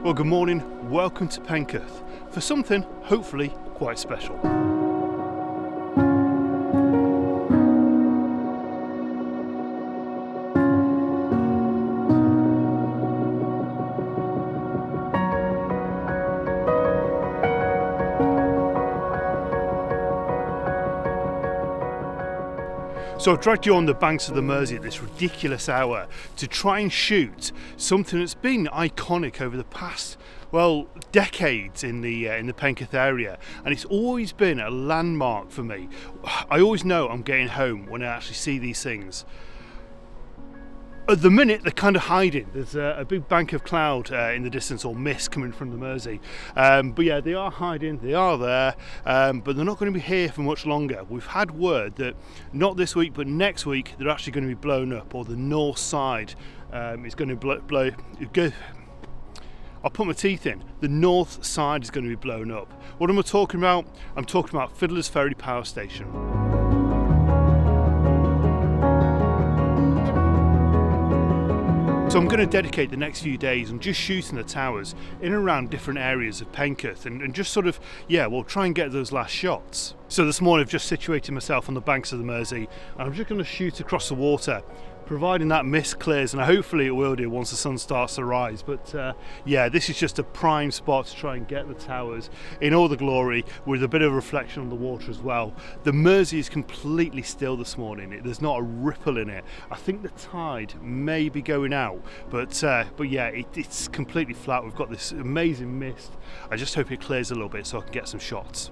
Well, good morning, welcome to Penketh for something hopefully quite special. So I've dragged you on the banks of the Mersey at this ridiculous hour to try and shoot something that's been iconic over the past, well, decades in the Penketh area, and it's always been a landmark for me. I always know I'm getting home when I actually see these things. At the minute, they're kind of hiding. There's a big bank of cloud in the distance, or mist coming from the Mersey. But yeah, they are hiding, they are there, but they're not going to be here for much longer. We've had word that not this week, but next week, they're actually going to be blown up, or the north side is going to blow. I'll put my teeth in. The north side is going to be blown up. What am I talking about? I'm talking about Fiddlers Ferry Power Station. So I'm going to dedicate the next few days on just shooting the towers in and around different areas of Penketh and just sort of, try and get those last shots. So this morning I've just situated myself on the banks of the Mersey and I'm just going to shoot across the water, providing that mist clears, and hopefully it will do once the sun starts to rise. But this is just a prime spot to try and get the towers in all the glory with a bit of reflection on the water as well. The Mersey is completely still this morning. There's not a ripple in it. I think the tide may be going out, but it's completely flat. We've got this amazing mist. I just hope it clears a little bit so I can get some shots.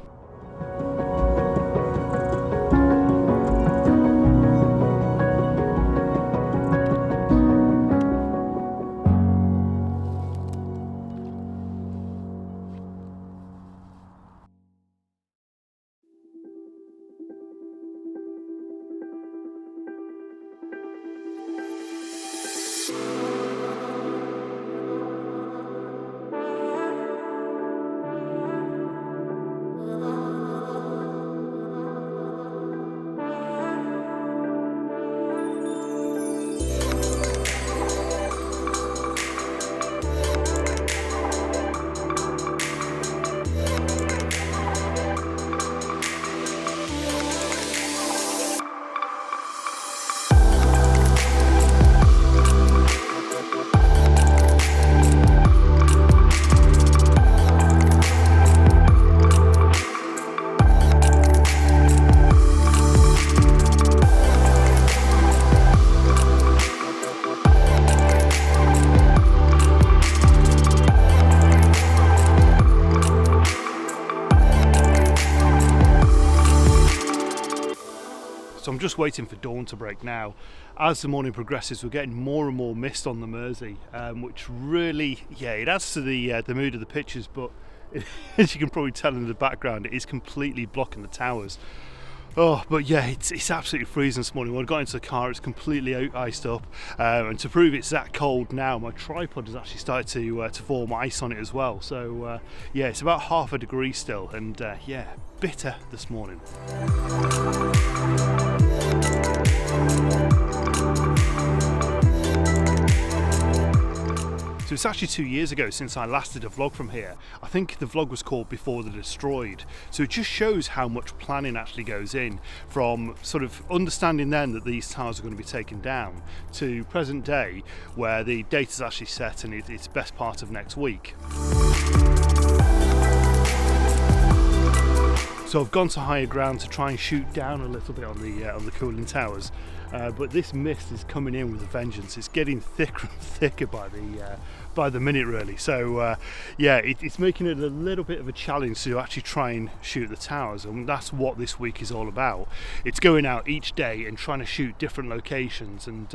So I'm just waiting for dawn to break now. As the morning progresses, we're getting more and more mist on the Mersey, which really, it adds to the mood of the pictures, but as you can probably tell in the background, it is completely blocking the towers. Oh, but yeah, it's absolutely freezing this morning. When I got into the car, it's completely iced up, and to prove it's that cold now, my tripod has actually started to form ice on it as well. So it's about half a degree still, and bitter this morning. So it's actually 2 years ago since I last did a vlog from here. I think the vlog was called Before They're Destroyed. So it just shows how much planning actually goes in, from sort of understanding then that these towers are going to be taken down to present day where the date is actually set and it's best part of next week. So I've gone to higher ground to try and shoot down a little bit on the cooling towers, but this mist is coming in with a vengeance. It's getting thicker and thicker by the minute, really. So it's making it a little bit of a challenge to actually try and shoot the towers, and that's what this week is all about. It's going out each day and trying to shoot different locations and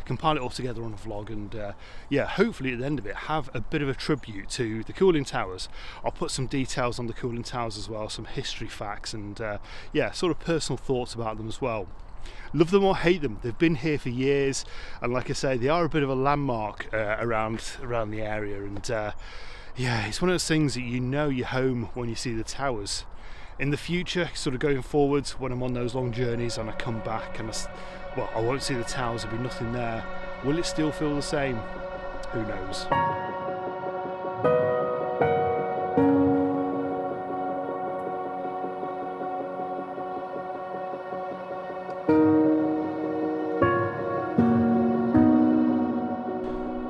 compile it all together on a vlog, and hopefully at the end of it have a bit of a tribute to the cooling towers. I'll put some details on the cooling towers as well, some history facts, and sort of personal thoughts about them as well. Love them or hate them, they've been here for years, and like I say, they are a bit of a landmark around the area, and it's one of those things that you know you're home when you see the towers. In the future, sort of going forwards, when I'm on those long journeys and I come back and I won't see the towers, there'll be nothing there. Will it still feel the same? Who knows?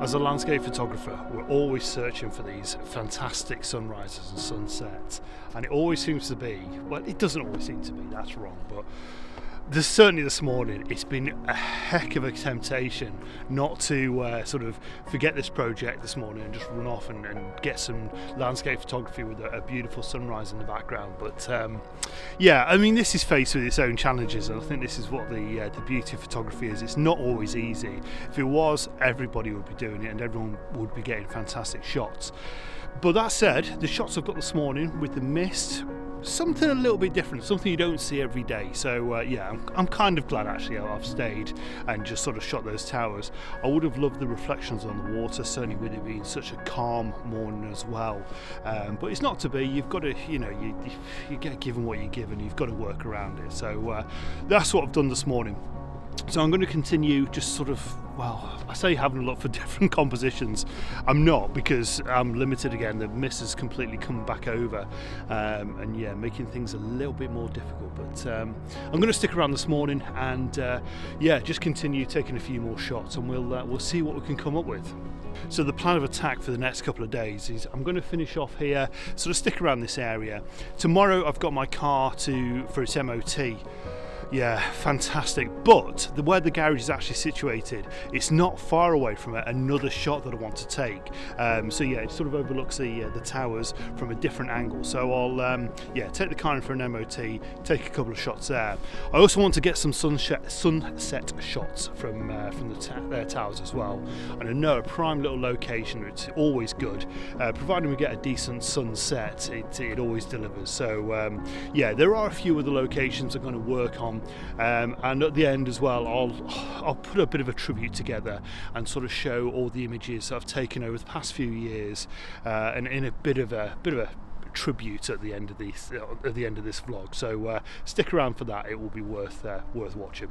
As a landscape photographer, we're always searching for these fantastic sunrises and sunsets, and it always seems to be, well, it doesn't always seem to be, that's wrong, but there's certainly this morning it's been a heck of a temptation not to sort of forget this project this morning and just run off and get some landscape photography with a beautiful sunrise in the background. But yeah, I mean, this is faced with its own challenges, and I think this is what the beauty of photography is. It's not always easy. If it was, everybody would be doing it and everyone would be getting fantastic shots. But that said, the shots I've got this morning with the mist, something a little bit different, something you don't see every day. So yeah, I'm kind of glad actually I've stayed and just sort of shot those towers. I would have loved the reflections on the water, certainly with it being such a calm morning as well. But it's not to be. You've got to, you know, you get given what you're given. You've got to work around it. So that's what I've done this morning. So I'm going to continue just sort of, well, I say having a look for different compositions. I'm not, because I'm limited again. The mist has completely come back over, and yeah, making things a little bit more difficult. But I'm going to stick around this morning and yeah, just continue taking a few more shots, and we'll see what we can come up with. So the plan of attack for the next couple of days is I'm going to finish off here, sort of stick around this area. Tomorrow I've got my car for its MOT. Yeah, fantastic. But where the garage is actually situated, it's not far away from another shot that I want to take. So yeah, it sort of overlooks the towers from a different angle. So I'll yeah, take the car in for an MOT, take a couple of shots there. I also want to get some sunset shots from the towers as well. And I know a prime little location, it's always good. Providing we get a decent sunset, it always delivers. So yeah, there are a few other locations I'm going to work on. And at the end as well, I'll put a bit of a tribute together and sort of show all the images I've taken over the past few years, and in a bit of a tribute at the end of this vlog. So stick around for that; it will be worth watching.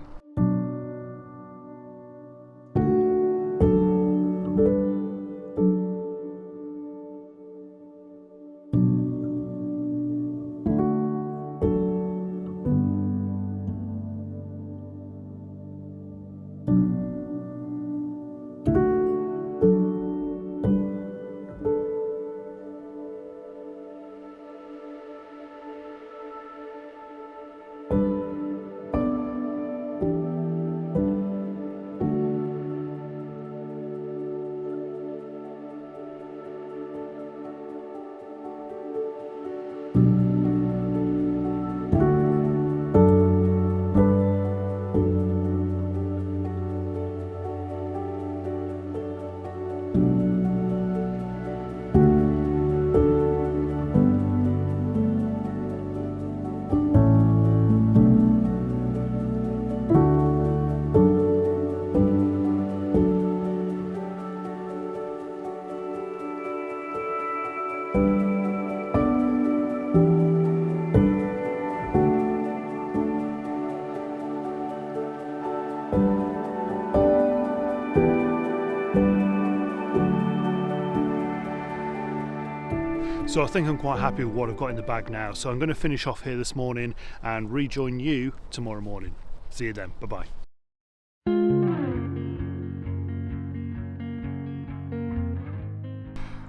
So I think I'm quite happy with what I've got in the bag now. So I'm going to finish off here this morning and rejoin you tomorrow morning. See you then. Bye-bye.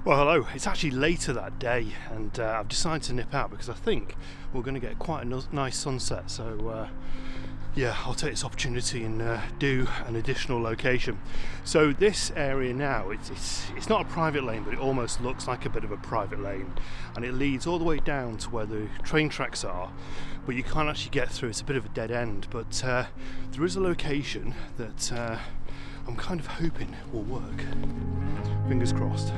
Well, hello. It's actually later that day, and I've decided to nip out because I think we're going to get quite a nice sunset. So yeah, I'll take this opportunity and do an additional location. So this area now, it's not a private lane, but it almost looks like a bit of a private lane, and it leads all the way down to where the train tracks are, but you can't actually get through. It's a bit of a dead end, but there is a location that I'm kind of hoping will work. Fingers crossed.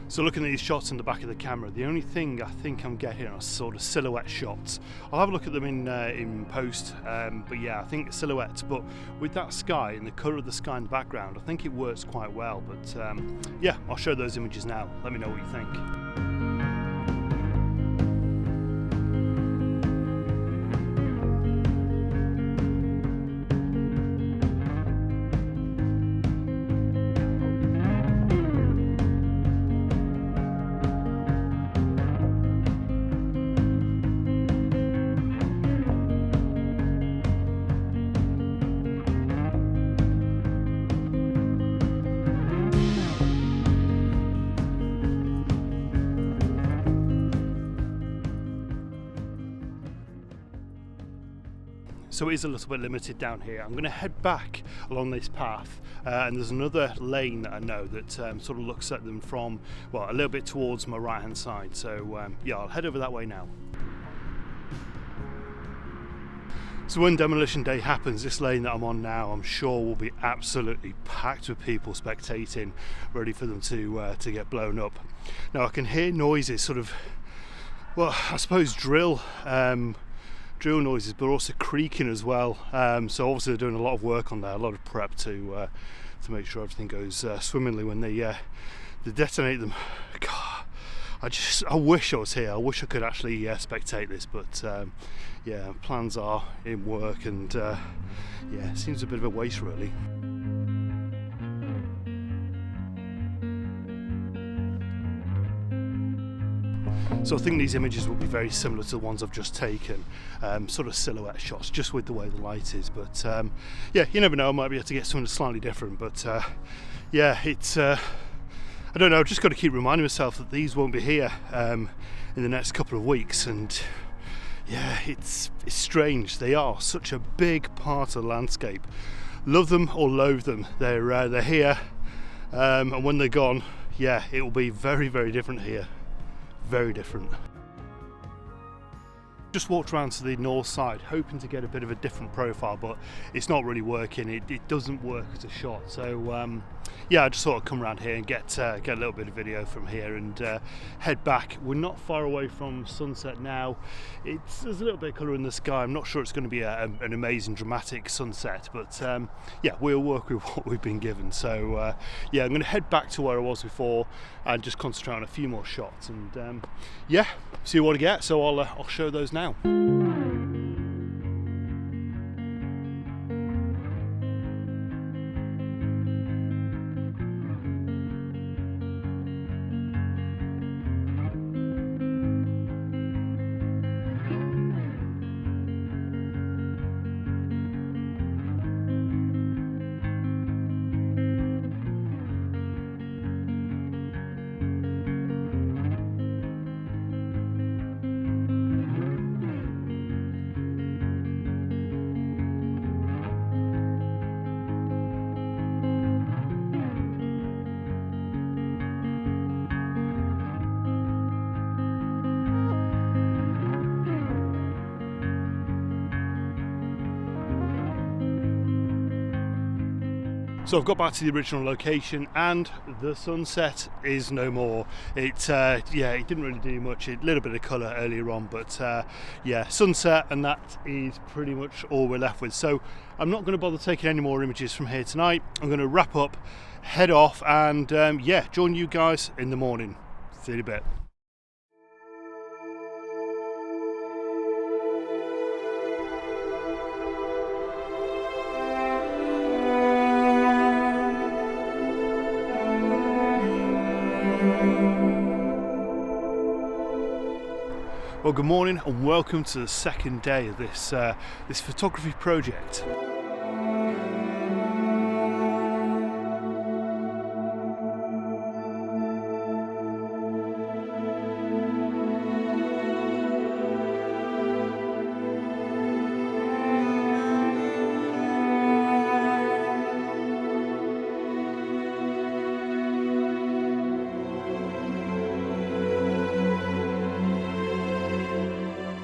So looking at these shots in the back of the camera, the only thing I think I'm getting are sort of silhouette shots. I'll have a look at them in post, but yeah, I think silhouettes. But with that sky and the colour of the sky in the background, I think it works quite well. But yeah, I'll show those images now. Let me know what you think. So it is a little bit limited down here. I'm going to head back along this path, and there's another lane that I know that sort of looks at them from, well, a little bit towards my right hand side. So yeah, I'll head over that way now. So when demolition day happens, this lane that I'm on now, I'm sure will be absolutely packed with people spectating, ready for them to get blown up. Now I can hear noises, sort of, well, I suppose drill noises, but also creaking as well. So obviously they're doing a lot of work on there, a lot of prep to make sure everything goes swimmingly when they detonate them. God, I wish I was here. I wish I could actually spectate this, but yeah, plans are in work, and yeah, it seems a bit of a waste really. So I think these images will be very similar to the ones I've just taken, sort of silhouette shots, just with the way the light is. But yeah, you never know, I might be able to get something slightly different. But yeah, it's I don't know, I've just got to keep reminding myself that these won't be here in the next couple of weeks. And yeah, it's strange. They are such a big part of the landscape. Love them or loathe them, they're here, and when they're gone, yeah, it will be very, very different here. Very different. Just walked around to the north side, hoping to get a bit of a different profile, but it's not really working. It doesn't work as a shot. So yeah, I just thought I'd come around here and get a little bit of video from here and head back. We're not far away from sunset now. There's a little bit of colour in the sky. I'm not sure it's going to be an amazing dramatic sunset, but yeah, we'll work with what we've been given. So yeah, I'm going to head back to where I was before and just concentrate on a few more shots, and yeah, see what I get. So I'll show those now. So I've got back to the original location, and the sunset is no more. Yeah, it didn't really do much. A little bit of colour earlier on, but yeah, sunset, and that is pretty much all we're left with. So I'm not going to bother taking any more images from here tonight. I'm going to wrap up, head off, and yeah, join you guys in the morning. See you in a bit. Well, good morning and welcome to the second day of this photography project.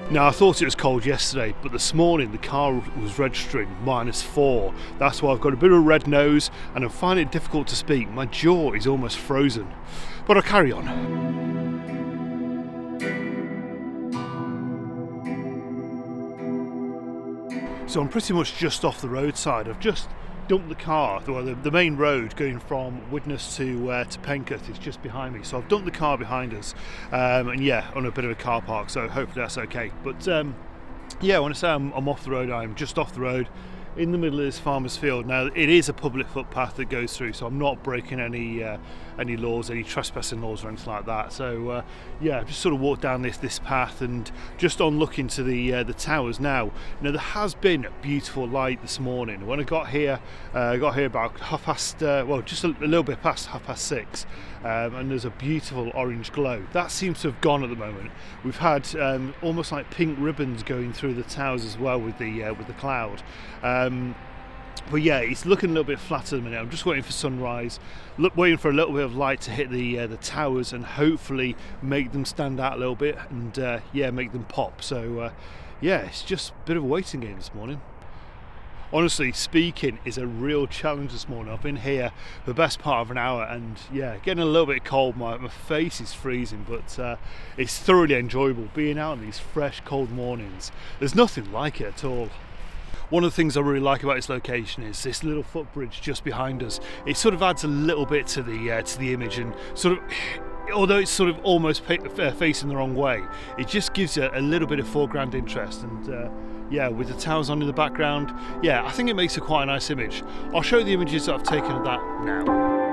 Now, I thought it was cold yesterday, but this morning the car was registering -4. That's why I've got a bit of a red nose and I'm finding it difficult to speak. My jaw is almost frozen, but I'll carry on. So I'm pretty much just off the roadside. I've just dumped the car. Well, the main road going from Widnes to Penketh is just behind me, so I've dumped the car behind us, and yeah, on a bit of a car park, so hopefully that's okay. But yeah, when I say I'm off the road, I'm just off the road, in the middle of this farmer's field. Now it is a public footpath that goes through, so I'm not breaking any laws, any trespassing laws or anything like that. So yeah, I've just sort of walked down this path and just on looking to the towers now. You know, there has been beautiful light this morning. When I got here about just a little bit past 6:30, and there's a beautiful orange glow. That seems to have gone at the moment. We've had almost like pink ribbons going through the towers as well with the cloud. But yeah, it's looking a little bit flat at the minute. I'm just waiting for sunrise, waiting for a little bit of light to hit the towers and hopefully make them stand out a little bit and yeah, make them pop. So yeah, it's just a bit of a waiting game this morning. Honestly speaking, is a real challenge this morning. I've been here for the best part of an hour and yeah, getting a little bit cold. My face is freezing, but it's thoroughly enjoyable being out on these fresh cold mornings. There's nothing like it at all. One of the things I really like about this location is this little footbridge just behind us. It sort of adds a little bit to the image, and sort of, although it's sort of almost facing the wrong way, it just gives you a little bit of foreground interest. And yeah, with the towers on in the background, yeah, I think it makes quite a nice image. I'll show you the images that I've taken of that now.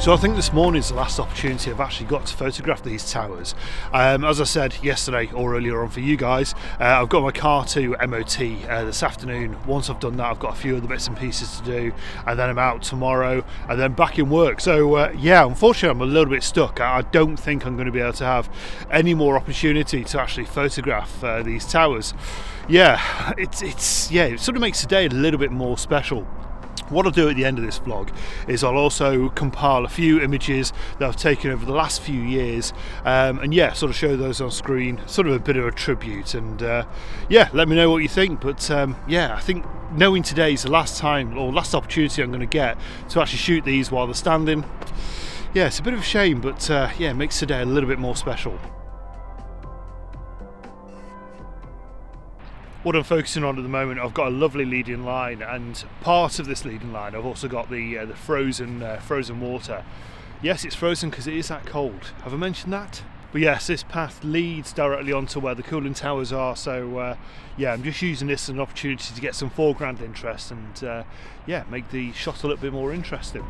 So I think this morning is the last opportunity I've actually got to photograph these towers. As I said yesterday or earlier on for you guys, I've got my car to MOT this afternoon. Once I've done that, I've got a few other bits and pieces to do, and then I'm out tomorrow and then back in work. So yeah, unfortunately I'm a little bit stuck. I don't think I'm going to be able to have any more opportunity to actually photograph these towers. Yeah, it sort of makes the day a little bit more special. What I'll do at the end of this vlog is I'll also compile a few images that I've taken over the last few years, and yeah, sort of show those on screen, sort of a bit of a tribute. And yeah, let me know what you think. But yeah, I think knowing today's the last time or last opportunity I'm going to get to actually shoot these while they're standing, yeah, it's a bit of a shame, but yeah, it makes today a little bit more special. What I'm focusing on at the moment, I've got a lovely leading line, and part of this leading line I've also got the frozen water. Yes, it's frozen because it is that cold. Have I mentioned that? But yes, this path leads directly onto where the cooling towers are, so yeah, I'm just using this as an opportunity to get some foreground interest and yeah, make the shot a little bit more interesting.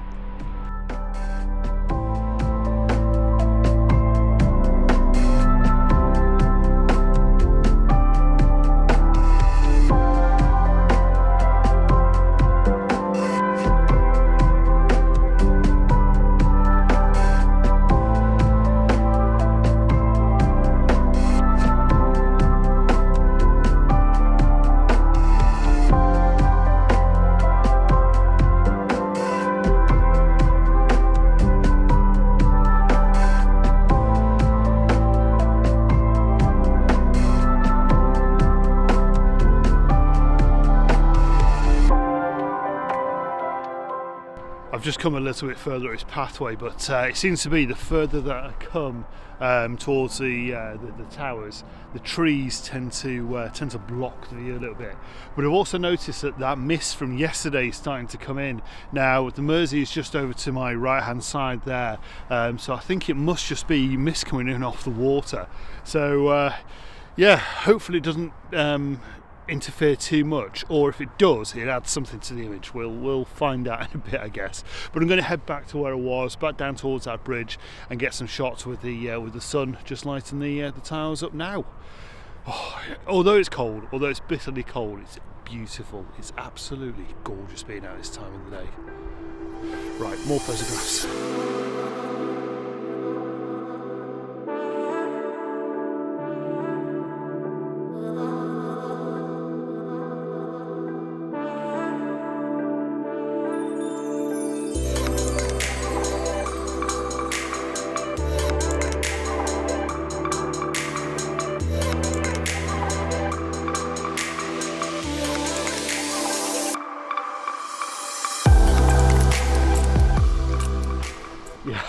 I've just come a little bit further up this pathway, but it seems to be the further that I come towards the towers, the trees tend to block the view a little bit. But I've also noticed that mist from yesterday is starting to come in. Now the Mersey is just over to my right hand side there, so I think it must just be mist coming in off the water. So yeah, hopefully it doesn't interfere too much, or if it does, it adds something to the image. We'll find out in a bit, I guess. But I'm going to head back to where I was, back down towards that bridge, and get some shots with the sun just lighting the towers up now. Oh, although it's cold, although it's bitterly cold, it's beautiful. It's absolutely gorgeous being out this time of the day. Right, more photographs.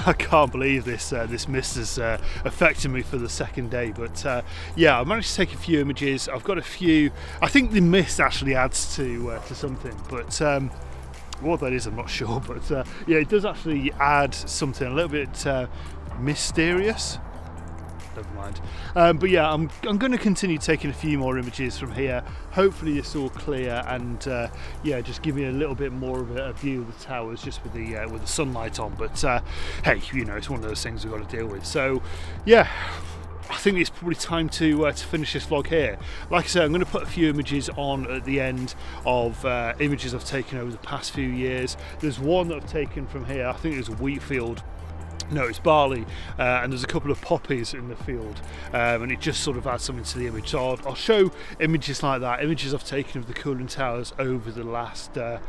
I can't believe this this mist has affected me for the second day, but yeah, I managed to take a few images. I've got a few. I think the mist actually adds to something, but what that is I'm not sure, but yeah, it does actually add something a little bit mysterious. Never mind. But yeah, I'm going to continue taking a few more images from here. Hopefully it's all clear, and yeah, just give me a little bit more of a view of the towers just with the sunlight on. But hey, you know, it's one of those things we've got to deal with. So yeah, I think it's probably time to finish this vlog here. Like I said, I'm going to put a few images on at the end of images I've taken over the past few years. There's one that I've taken from here. I think there's a wheat field. No, it's barley, and there's a couple of poppies in the field, and it just sort of adds something to the image. So I'll show images like that, images I've taken of the cooling towers over the last, well,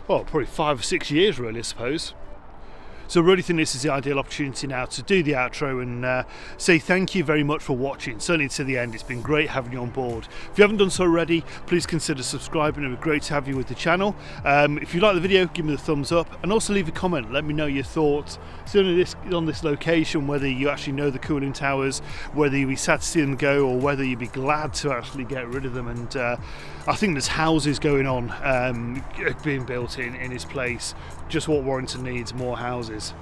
probably 5 or 6 years really, I suppose. So I really think this is the ideal opportunity now to do the outro and say thank you very much for watching, certainly to the end. It's been great having you on board. If you haven't done so already, please consider subscribing. It would be great to have you with the channel. If you like the video, give me the thumbs up, and also leave a comment. Let me know your thoughts certainly on this location, whether you actually know the cooling towers, whether you'd be sad to see them go, or whether you'd be glad to actually get rid of them. And I think there's houses going on being built in this place. Just what Warrington needs, more houses.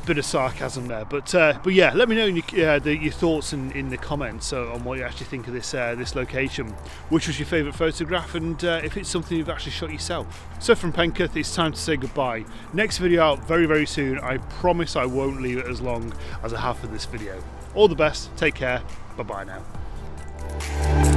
Bit of sarcasm there, but yeah, let me know your thoughts in the comments on what you actually think of this this location. Which was your favourite photograph, and if it's something you've actually shot yourself. So from Penketh, it's time to say goodbye. Next video out very, very soon. I promise I won't leave it as long as I have for this video. All the best, take care, bye bye now.